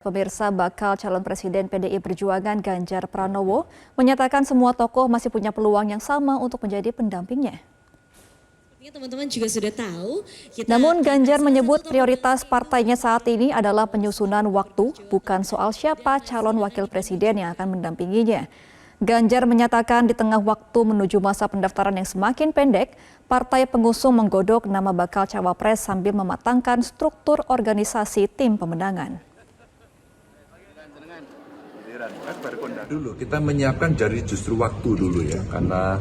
Pemirsa, bakal calon presiden PDI Perjuangan Ganjar Pranowo menyatakan semua tokoh masih punya peluang yang sama untuk menjadi pendampingnya. Teman-teman juga sudah tahu. Namun Ganjar menyebut prioritas partainya saat ini adalah penyusunan waktu, bukan soal siapa calon wakil presiden yang akan mendampinginya. Ganjar menyatakan di tengah waktu menuju masa pendaftaran yang semakin pendek, partai pengusung menggodok nama bakal cawapres sambil mematangkan struktur organisasi tim pemenangan. Dulu kita menyiapkan dari justru waktu dulu ya, karena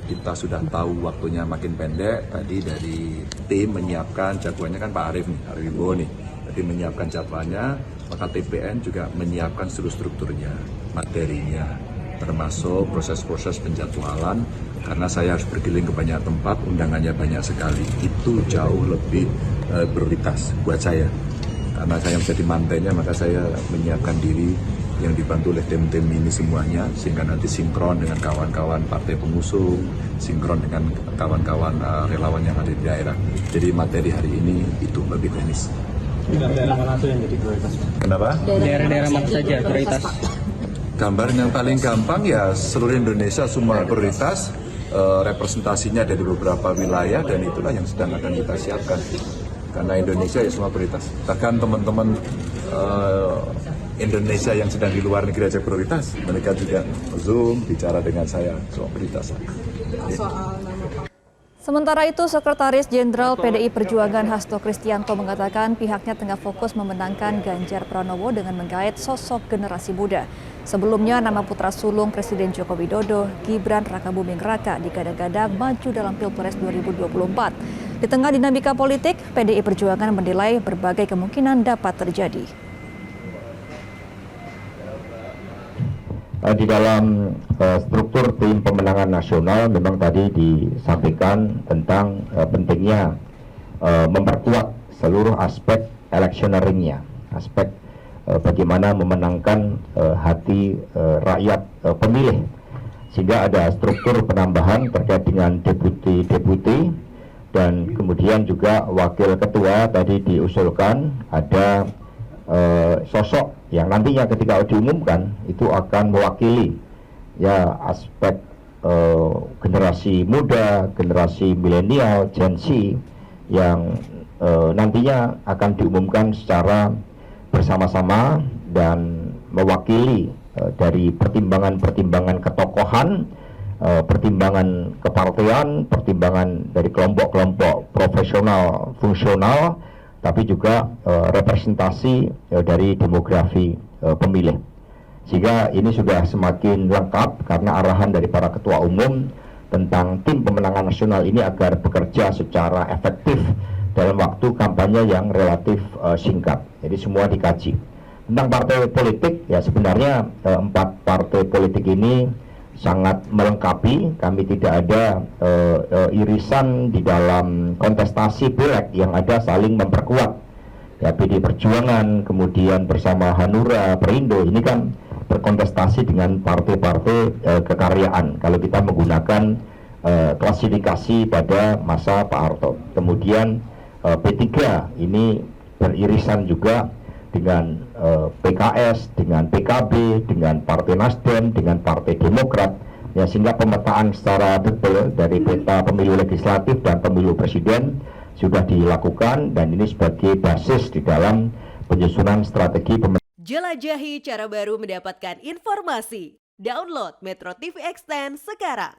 kita sudah tahu waktunya makin pendek. Tadi dari tim menyiapkan jagoannya kan Pak Arief nih, Arief Wibowo nih. Jadi menyiapkan jagoannya, maka TPN juga menyiapkan seluruh strukturnya, materinya, termasuk proses-proses penjadwalan. Karena saya harus berkeliling ke banyak tempat, undangannya banyak sekali. Itu jauh lebih prioritas buat saya. Karena saya menjadi mantainya, maka saya menyiapkan diri yang dibantu oleh tim-tim ini semuanya, sehingga nanti sinkron dengan kawan-kawan partai pengusung, sinkron dengan kawan-kawan relawan yang ada di daerah. Jadi materi hari ini itu lebih teknis. Daerah mana saja yang jadi prioritas? Kenapa? Daerah-daerah mana saja prioritas? Gambar yang paling gampang ya seluruh Indonesia semua prioritas, representasinya dari beberapa wilayah, dan itulah yang sedang akan kita siapkan. Karena Indonesia ya semua prioritas. Bahkan teman-teman Indonesia yang sedang di luar negeri aja prioritas. Mereka juga Zoom bicara dengan saya soal prioritas. Sementara itu, Sekretaris Jenderal PDI Perjuangan Hasto Kristianto mengatakan pihaknya tengah fokus memenangkan Ganjar Pranowo dengan menggait sosok generasi muda. Sebelumnya, nama putra sulung Presiden Joko Widodo, Gibran Rakabuming Raka, digadang-gadang maju dalam Pilpres 2024. Di tengah dinamika politik, PDI Perjuangan menilai berbagai kemungkinan dapat terjadi. Di dalam struktur tim pemenangan nasional memang tadi disampaikan tentang pentingnya memperkuat seluruh aspek electioneeringnya, aspek bagaimana memenangkan hati rakyat pemilih, sehingga ada struktur penambahan terkait dengan deputi-deputi, dan kemudian juga wakil ketua tadi diusulkan ada sosok yang nantinya ketika diumumkan itu akan mewakili ya aspek generasi muda, generasi milenial, Gen Z yang nantinya akan diumumkan secara bersama-sama dan mewakili dari pertimbangan-pertimbangan ketokohan, pertimbangan kepartean, pertimbangan dari kelompok-kelompok profesional, fungsional, tapi juga representasi dari demografi pemilih. Sehingga ini sudah semakin lengkap karena arahan dari para ketua umum tentang tim pemenangan nasional ini agar bekerja secara efektif dalam waktu kampanye yang relatif singkat. Jadi semua dikaji. Tentang partai politik, ya sebenarnya 4 partai politik ini sangat melengkapi. Kami tidak ada irisan di dalam kontestasi pileg, yang ada saling memperkuat. Ya, PD Perjuangan, kemudian bersama Hanura, Perindo, ini kan berkontestasi dengan partai-partai kekaryaan kalau kita menggunakan klasifikasi pada masa Pak Harto. Kemudian P3 ini beririsan juga dengan PKS, dengan PKB, dengan Partai Nasdem, dengan Partai Demokrat, ya, sehingga pemetaan secara detail dari peta pemilu legislatif dan pemilu presiden sudah dilakukan, dan ini sebagai basis di dalam penyusunan strategi pemenangan. Jelajahi cara baru mendapatkan informasi. Download Metro TV Extend sekarang.